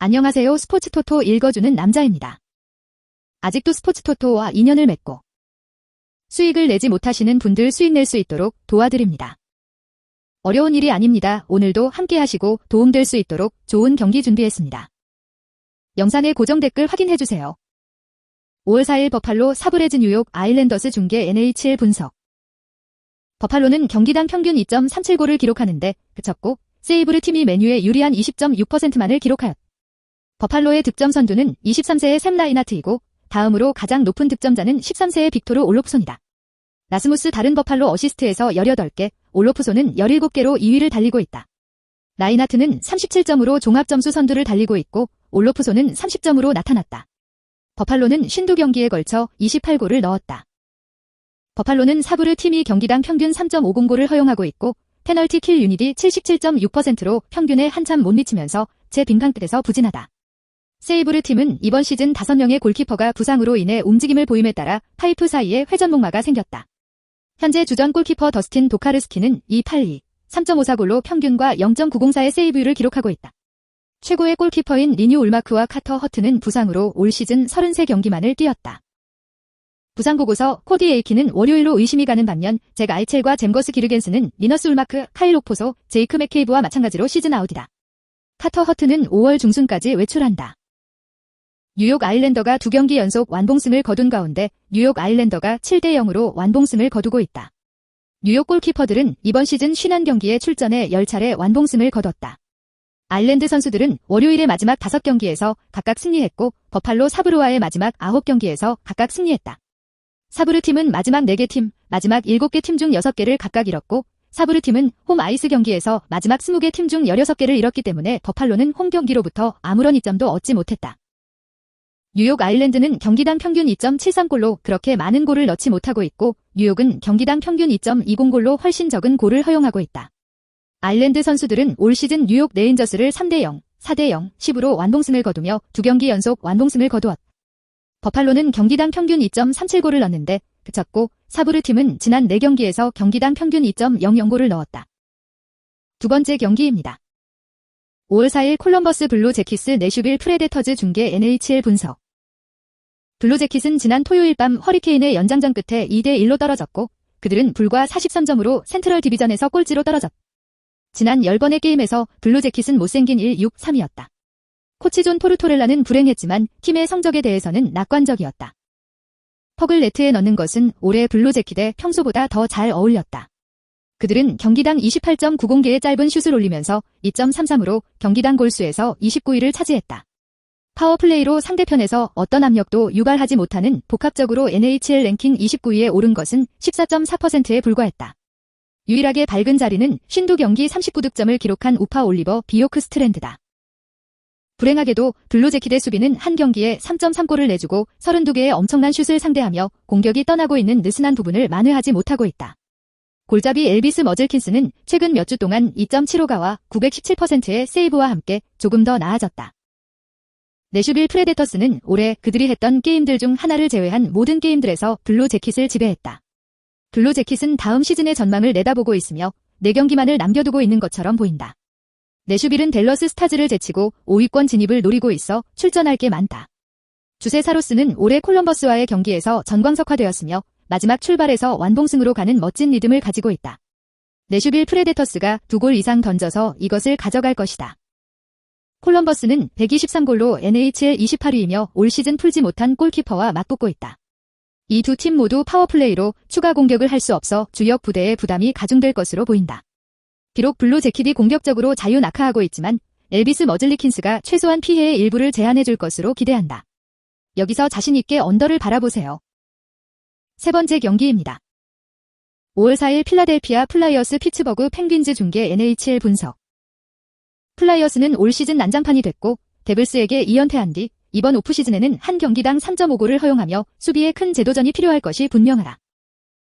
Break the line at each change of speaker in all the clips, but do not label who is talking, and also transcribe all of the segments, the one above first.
안녕하세요. 스포츠토토 읽어주는 남자입니다. 아직도 스포츠토토와 인연을 맺고 수익을 내지 못하시는 분들 수익 낼 수 있도록 도와드립니다. 어려운 일이 아닙니다. 오늘도 함께 하시고 도움될 수 있도록 좋은 경기 준비했습니다. 영상의 고정 댓글 확인해주세요. 5월 4일 버팔로 사브레즈 뉴욕 아일랜더스 중계 NHL 분석. 버팔로는 경기당 평균 2.37골을 기록하는데 그쳤고 세이브르 팀이 맨유에 유리한 20.6%만을 기록하였다. 버팔로의 득점 선두는 23세의 샘 라이나트이고 다음으로 가장 높은 득점자는 13세의 빅토르 올로프손이다. 라스무스 다른 버팔로 어시스트에서 18개, 올로프손은 17개로 2위를 달리고 있다. 라이나트는 37점으로 종합점수 선두를 달리고 있고 올로프손은 30점으로 나타났다. 버팔로는 52경기에 걸쳐 28골을 넣었다. 버팔로는 사브르 팀이 경기당 평균 3.50골을 허용하고 있고 페널티 킬 유닛이 77.6%로 평균에 한참 못 미치면서 제 빈칸 끝에서 부진하다. 세이브르 팀은 이번 시즌 5명의 골키퍼가 부상으로 인해 움직임을 보임에 따라 파이프 사이에 회전목마가 생겼다. 현재 주전 골키퍼 더스틴 도카르스키는 2.82, 3.54골로 평균과 0.904의 세이브율을 기록하고 있다. 최고의 골키퍼인 리뉴 울마크와 카터 허트는 부상으로 올 시즌 33경기만을 뛰었다. 부상 보고서 코디 에이키는 월요일로 의심이 가는 반면 잭 아이첼과 잼거스 기르겐스는 리너스 울마크, 카일 오포소, 제이크 맥케이브와 마찬가지로 시즌 아웃이다. 카터 허트는 5월 중순까지 외출한다. 뉴욕 아일랜더가 2경기 연속 완봉승을 거둔 가운데 뉴욕 아일랜더가 7대0으로 완봉승을 거두고 있다. 뉴욕 골키퍼들은 이번 시즌 51경기에 출전해 10차례 완봉승을 거뒀다. 아일랜드 선수들은 월요일의 마지막 5경기에서 각각 승리했고 버팔로 사브르와의 마지막 9경기에서 각각 승리했다. 사브르 팀은 마지막 4개 팀, 마지막 7개 팀 중 6개를 각각 잃었고 사브르 팀은 홈 아이스 경기에서 마지막 20개 팀 중 16개를 잃었기 때문에 버팔로는 홈 경기로부터 아무런 이점도 얻지 못했다. 뉴욕 아일랜드는 경기당 평균 2.73골로 그렇게 많은 골을 넣지 못하고 있고 뉴욕은 경기당 평균 2.20골로 훨씬 적은 골을 허용하고 있다. 아일랜드 선수들은 올 시즌 뉴욕 레인저스를 3대0, 4대0, 10으로 완봉승을 거두며 2경기 연속 완봉승을 거두었다. 버팔로는 경기당 평균 2.37골을 넣는데 그쳤고 사브르 팀은 지난 4경기에서 경기당 평균 2.00골을 넣었다. 두 번째 경기입니다. 5월 4일 콜럼버스 블루 재킷스 내슈빌 프레데터즈 중계 NHL 분석. 블루 재킷은 지난 토요일 밤 허리케인의 연장전 끝에 2대1로 떨어졌고 그들은 불과 43점으로 센트럴 디비전에서 꼴찌로 떨어졌다. 지난 10번의 게임에서 블루 재킷은 못생긴 1-6-3이었다. 코치 존 토르토렐라는 불행했지만 팀의 성적에 대해서는 낙관적이었다. 퍽을 네트에 넣는 것은 올해 블루 재킷에 평소보다 더 잘 어울렸다. 그들은 경기당 28.90개의 짧은 슛을 올리면서 2.33으로 경기당 골수에서 29위를 차지했다. 파워플레이로 상대편에서 어떤 압력도 유발하지 못하는 복합적으로 NHL 랭킹 29위에 오른 것은 14.4%에 불과했다. 유일하게 밝은 자리는 52경기 39득점을 기록한 우파 올리버 비오크 스트랜드다. 불행하게도 블루 재킷의 수비는 한 경기에 3.3골을 내주고 32개의 엄청난 슛을 상대하며 공격이 떠나고 있는 느슨한 부분을 만회하지 못하고 있다. 골잡이 엘비스 머즐킨스는 최근 몇 주 동안 2.75가와 917%의 세이브와 함께 조금 더 나아졌다. 내슈빌 프레데터스는 올해 그들이 했던 게임들 중 하나를 제외한 모든 게임들에서 블루 재킷을 지배했다. 블루 재킷은 다음 시즌의 전망을 내다보고 있으며 4경기만을 남겨두고 있는 것처럼 보인다. 내슈빌은 댈러스 스타즈를 제치고 5위권 진입을 노리고 있어 출전할 게 많다. 주세 사로스는 올해 콜럼버스와의 경기에서 전광석화되었으며 마지막 출발에서 완봉승으로 가는 멋진 리듬을 가지고 있다. 내슈빌 프레데터스가 2골 이상 던져서 이것을 가져갈 것이다. 콜럼버스는 123골로 NHL 28위이며 올 시즌 풀지 못한 골키퍼와 맞붙고 있다. 이 두 팀 모두 파워플레이로 추가 공격을 할 수 없어 주력 부대의 부담이 가중될 것으로 보인다. 비록 블루 재킷이 공격적으로 자유낙하하고 있지만 엘비스 머즐리킨스가 최소한 피해의 일부를 제한해줄 것으로 기대한다. 여기서 자신있게 언더를 바라보세요. 세 번째 경기입니다. 5월 4일 필라델피아 플라이어스 피츠버그 펭귄즈 중계 NHL 분석. 플라이어스는 올 시즌 난장판이 됐고 데블스에게 2연패한 뒤 이번 오프시즌에는 한 경기당 3.5골을 허용하며 수비에 큰 재도전이 필요할 것이 분명하다.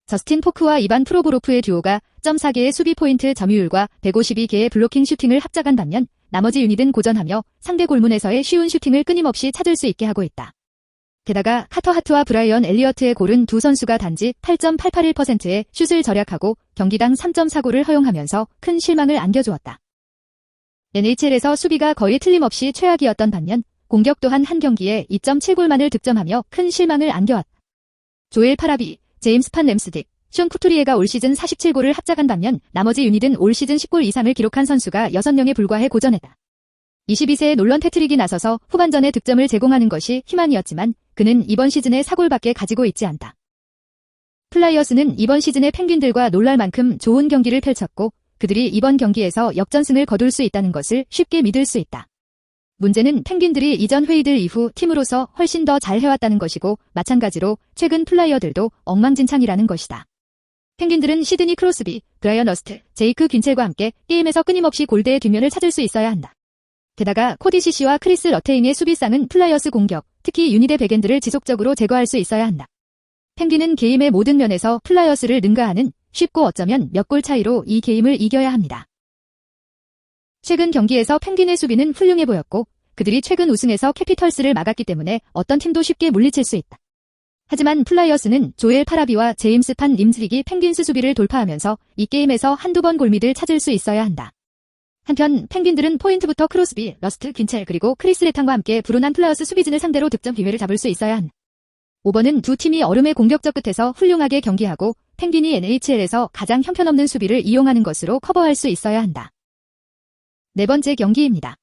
저스틴 포크와 이반 프로보로프의 듀오가 0.4개의 수비 포인트 점유율과 152개의 블로킹 슈팅을 합작한 반면 나머지 유닛은 고전하며 상대 골문에서의 쉬운 슈팅을 끊임없이 찾을 수 있게 하고 있다. 게다가 카터 하트와 브라이언 엘리어트의 골은 두 선수가 단지 8.881%의 슛을 절약하고 경기당 3.4골을 허용하면서 큰 실망을 안겨주었다. NHL에서 수비가 거의 틀림없이 최악이었던 반면 공격 또한 한 경기에 2.7골만을 득점하며 큰 실망을 안겨왔다. 조엘 파라비, 제임스 판 램스딕, 숀 쿠투리에가 올 시즌 47골을 합작한 반면 나머지 유닛은 올 시즌 10골 이상을 기록한 선수가 6명에 불과해 고전했다. 22세의 놀런 패트릭이 나서서 후반전에 득점을 제공하는 것이 희망이었지만 그는 이번 시즌에 4골밖에 가지고 있지 않다. 플라이어스는 이번 시즌에 펭귄들과 놀랄 만큼 좋은 경기를 펼쳤고 그들이 이번 경기에서 역전승을 거둘 수 있다는 것을 쉽게 믿을 수 있다. 문제는 펭귄들이 이전 회의들 이후 팀으로서 훨씬 더 잘 해왔다는 것이고 마찬가지로 최근 플라이어들도 엉망진창이라는 것이다. 펭귄들은 시드니 크로스비, 브라이언 러스트, 제이크 귄첼과 함께 게임에서 끊임없이 골대의 뒷면을 찾을 수 있어야 한다. 게다가 코디 시시와 크리스 러테인의 수비상은 플라이어스 공격, 특히 유닛의 백엔드를 지속적으로 제거할 수 있어야 한다. 펭귄은 게임의 모든 면에서 플라이어스를 능가하는 쉽고 어쩌면 몇 골 차이로 이 게임을 이겨야 합니다. 최근 경기에서 펭귄의 수비는 훌륭해 보였고 그들이 최근 우승에서 캐피털스를 막았기 때문에 어떤 팀도 쉽게 물리칠 수 있다. 하지만 플라이어스는 조엘 파라비와 제임스 판 림스릭이 펭귄스 수비를 돌파하면서 이 게임에서 한두 번 골밑을 찾을 수 있어야 한다. 한편 펭귄들은 포인트부터 크로스비, 러스트, 귄첼 그리고 크리스 레탄과 함께 불온한 플라이어스 수비진을 상대로 득점 기회를 잡을 수 있어야 한다. 5번은 두 팀이 얼음의 공격적 끝에서 훌륭하게 경기하고 펭귄이 NHL에서 가장 형편없는 수비를 이용하는 것으로 커버할 수 있어야 한다. 네 번째 경기입니다.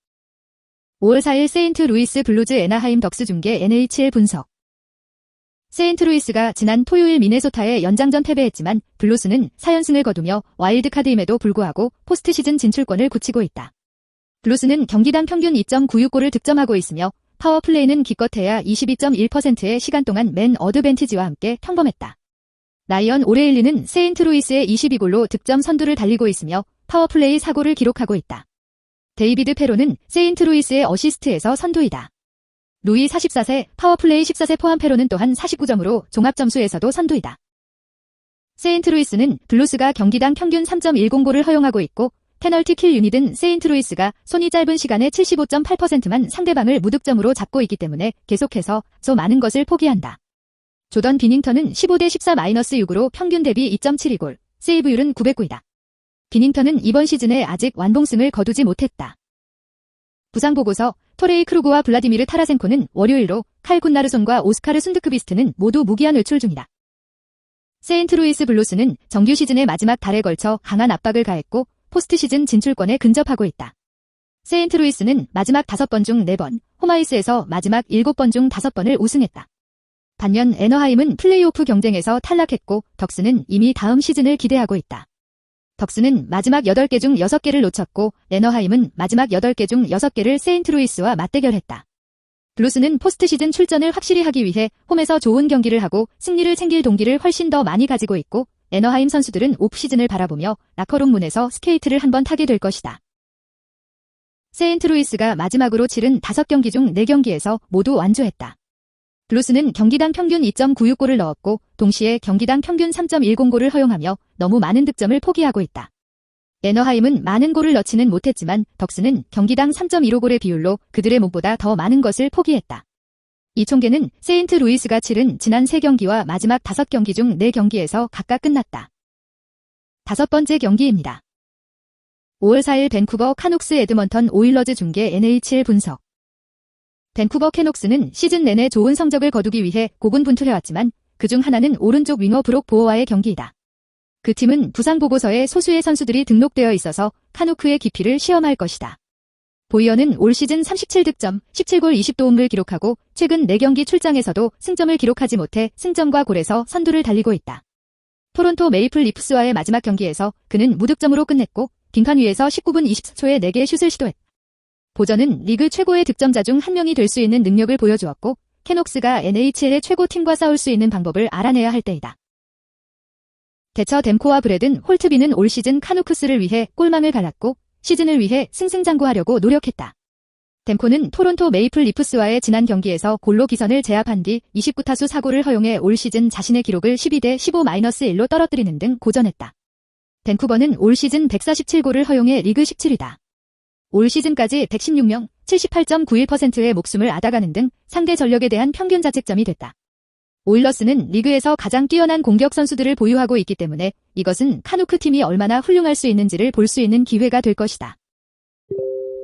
5월 4일 세인트루이스 블루즈 애나하임 덕스 중계 NHL 분석. 세인트루이스가 지난 토요일 미네소타에 연장전 패배했지만 블루스는 4연승을 거두며 와일드카드임에도 불구하고 포스트 시즌 진출권을 굳히고 있다. 블루스는 경기당 평균 2.96골을 득점하고 있으며 파워플레이는 기껏해야 22.1%의 시간 동안 맨 어드밴티지와 함께 평범했다. 라이언 오레일리는 세인트루이스의 22골로 득점 선두를 달리고 있으며 파워플레이 4골을 기록하고 있다. 데이비드 페로는 세인트루이스의 어시스트에서 선두이다. 루이 44세, 파워플레이 14세 포함 페로는 또한 49점으로 종합점수에서도 선두이다. 세인트루이스는 블루스가 경기당 평균 3.10골을 허용하고 있고 페널티 킬 유닛은 세인트루이스가 손이 짧은 시간에 75.8%만 상대방을 무득점으로 잡고 있기 때문에 계속해서 더 많은 것을 포기한다. 조던 비닝턴은 15대 14-6으로 평균 대비 2.72골, 세이브율은 909이다. 비닝턴은 이번 시즌에 아직 완봉승을 거두지 못했다. 부상보고서 토레이 크루그와 블라디미르 타라센코는 월요일로 칼 굿나르손과 오스카르 순드크비스트는 모두 무기한 외출 중이다. 세인트루이스 블루스는 정규 시즌의 마지막 달에 걸쳐 강한 압박을 가했고 포스트 시즌 진출권에 근접하고 있다. 세인트루이스는 마지막 5번 중 4번, 홈아이스에서 마지막 7번 중 5번을 우승했다. 반면 애너하임은 플레이오프 경쟁에서 탈락했고 덕스는 이미 다음 시즌을 기대하고 있다. 덕스는 마지막 8개 중 6개를 놓쳤고 애너하임은 마지막 8개 중 6개를 세인트루이스와 맞대결했다. 블루스는 포스트 시즌 출전을 확실히 하기 위해 홈에서 좋은 경기를 하고 승리를 챙길 동기를 훨씬 더 많이 가지고 있고 애너하임 선수들은 오프시즌을 바라보며 라커룸 문에서 스케이트를 한번 타게 될 것이다. 세인트루이스가 마지막으로 치른 5경기 중 4경기에서 모두 완주했다. 블루스는 경기당 평균 2.96골을 넣었고 동시에 경기당 평균 3.10골을 허용하며 너무 많은 득점을 포기하고 있다. 애너하임은 많은 골을 넣지는 못했지만 덕스는 경기당 3.15골의 비율로 그들의 목보다 더 많은 것을 포기했다. 이 총계는 세인트루이스가 치른 지난 3경기와 마지막 5경기 중 4경기에서 각각 끝났다. 5번째 경기입니다. 5월 4일 밴쿠버 카눅스 에드먼턴 오일러즈 중계 NHL 분석. 밴쿠버 캐녹스는 시즌 내내 좋은 성적을 거두기 위해 고군분투해왔지만 그중 하나는 오른쪽 윙어 브록 보어와의 경기이다. 그 팀은 부상 보고서에 소수의 선수들이 등록되어 있어서 카누크의 깊이를 시험할 것이다. 보이어는 올 시즌 37득점, 17골 20도움을 기록하고 최근 4경기 출장에서도 승점을 기록하지 못해 승점과 골에서 선두를 달리고 있다. 토론토 메이플 리프스와의 마지막 경기에서 그는 무득점으로 끝냈고 빙판 위에서 19분 24초에 4개의 슛을 시도했다. 보전은 리그 최고의 득점자 중 한 명이 될 수 있는 능력을 보여주었고 캐녹스가 NHL의 최고 팀과 싸울 수 있는 방법을 알아내야 할 때이다. 대처 댐코와 브래든 홀트비는 올 시즌 카누크스를 위해 골망을 갈랐고 시즌을 위해 승승장구하려고 노력했다. 댐코는 토론토 메이플 리프스와의 지난 경기에서 골로 기선을 제압한 뒤 29타수 4골을 허용해 올 시즌 자신의 기록을 12대 15-1로 떨어뜨리는 등 고전했다. 밴쿠버는 올 시즌 147골을 허용해 리그 17위다. 올 시즌까지 116명, 78.91%의 목숨을 앗아가는 등 상대 전력에 대한 평균 자책점이 됐다. 오일러스는 리그에서 가장 뛰어난 공격 선수들을 보유하고 있기 때문에 이것은 카누크 팀이 얼마나 훌륭할 수 있는지를 볼 수 있는 기회가 될 것이다.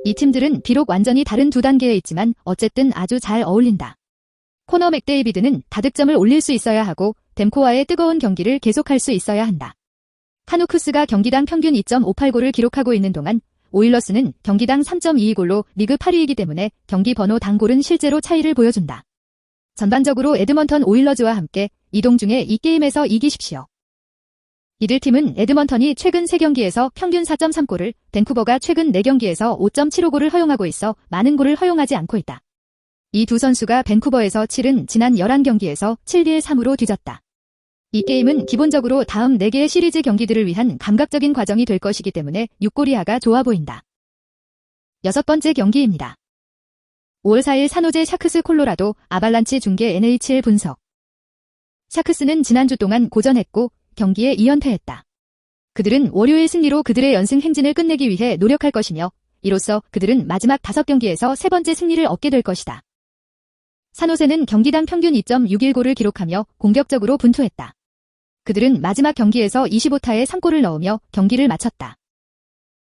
이 팀들은 비록 완전히 다른 두 단계에 있지만 어쨌든 아주 잘 어울린다. 코너 맥데이비드는 다득점을 올릴 수 있어야 하고 댐코와의 뜨거운 경기를 계속할 수 있어야 한다. 카누쿠스가 경기당 평균 2.58골을 기록하고 있는 동안 오일러스는 경기당 3.22골로 리그 8위이기 때문에 경기 번호 단골은 실제로 차이를 보여준다. 전반적으로 에드먼턴 오일러즈와 함께 이동 중에 이 게임에서 이기십시오. 이들 팀은 에드먼턴이 최근 3경기에서 평균 4.3골을, 밴쿠버가 최근 4경기에서 5.75골을 허용하고 있어 많은 골을 허용하지 않고 있다. 이 두 선수가 밴쿠버에서 치른 지난 11경기에서 7대 3으로 뒤졌다. 이 게임은 기본적으로 다음 4개의 시리즈 경기들을 위한 감각적인 과정이 될 것이기 때문에 6골 이하가 좋아 보인다. 6번째 경기입니다. 5월 4일 산호제 샤크스 콜로라도 아발란치 중계 NHL 분석. 샤크스는 지난주 동안 고전했고 경기에 2연패했다. 그들은 월요일 승리로 그들의 연승 행진을 끝내기 위해 노력할 것이며 이로써 그들은 마지막 5경기에서 3번째 승리를 얻게 될 것이다. 산호세는 경기당 평균 2.61골을 기록하며 공격적으로 분투했다. 그들은 마지막 경기에서 25타에 3골을 넣으며 경기를 마쳤다.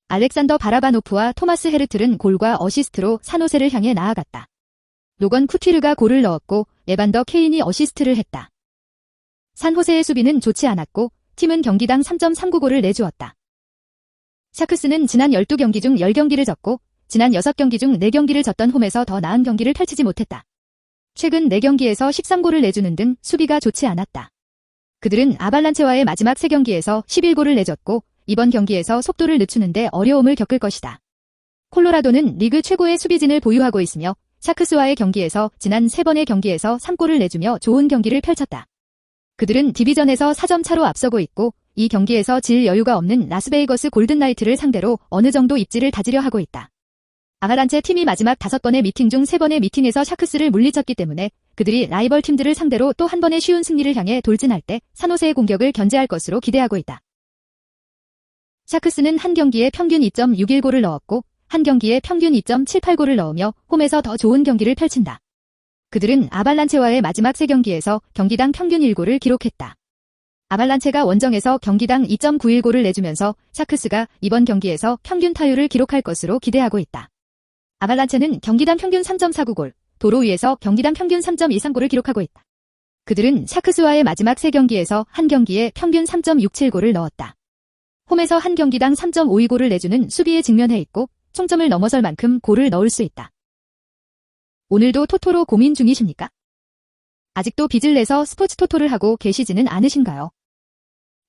알렉산더 바라바노프와 토마스 헤르틀은 골과 어시스트로 산호세를 향해 나아갔다. 로건 쿠티르가 골을 넣었고 에반더 케인이 어시스트를 했다. 산호세의 수비는 좋지 않았고 팀은 경기당 3.39골을 내주었다. 샤크스는 지난 12경기 중 10경기를 졌고 지난 6경기 중 4경기를 졌던 홈에서 더 나은 경기를 펼치지 못했다. 최근 4경기에서 13골을 내주는 등 수비가 좋지 않았다. 그들은 아발란체와의 마지막 3경기에서 11골을 내줬고 이번 경기에서 속도를 늦추는데 어려움을 겪을 것이다. 콜로라도는 리그 최고의 수비진을 보유하고 있으며 샤크스와의 경기에서 지난 3번의 경기에서 3골을 내주며 좋은 경기를 펼쳤다. 그들은 디비전에서 4점 차로 앞서고 있고 이 경기에서 질 여유가 없는 라스베이거스 골든나이트를 상대로 어느 정도 입지를 다지려 하고 있다. 아발란체 팀이 마지막 5번의 미팅 중 3번의 미팅에서 샤크스를 물리쳤기 때문에 그들이 라이벌 팀들을 상대로 또 한 번의 쉬운 승리를 향해 돌진할 때 산호세의 공격을 견제할 것으로 기대하고 있다. 샤크스는 한 경기에 평균 2.61골을 넣었고 한 경기에 평균 2.78골을 넣으며 홈에서 더 좋은 경기를 펼친다. 그들은 아발란체와의 마지막 3경기에서 경기당 평균 1골을 기록했다. 아발란체가 원정에서 경기당 2.91골을 내주면서 샤크스가 이번 경기에서 평균 타율을 기록할 것으로 기대하고 있다. 아발란체는 경기당 평균 3.49골, 도로 위에서 경기당 평균 3.23골을 기록하고 있다. 그들은 샤크스와의 마지막 3경기에서 한 경기에 평균 3.67골을 넣었다. 홈에서 한 경기당 3.52골을 내주는 수비에 직면해 있고 총점을 넘어설 만큼 골을 넣을 수 있다. 오늘도 토토로 고민 중이십니까? 아직도 빚을 내서 스포츠 토토를 하고 계시지는 않으신가요?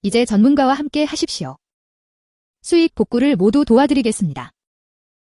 이제 전문가와 함께 하십시오. 수익 복구를 모두 도와드리겠습니다.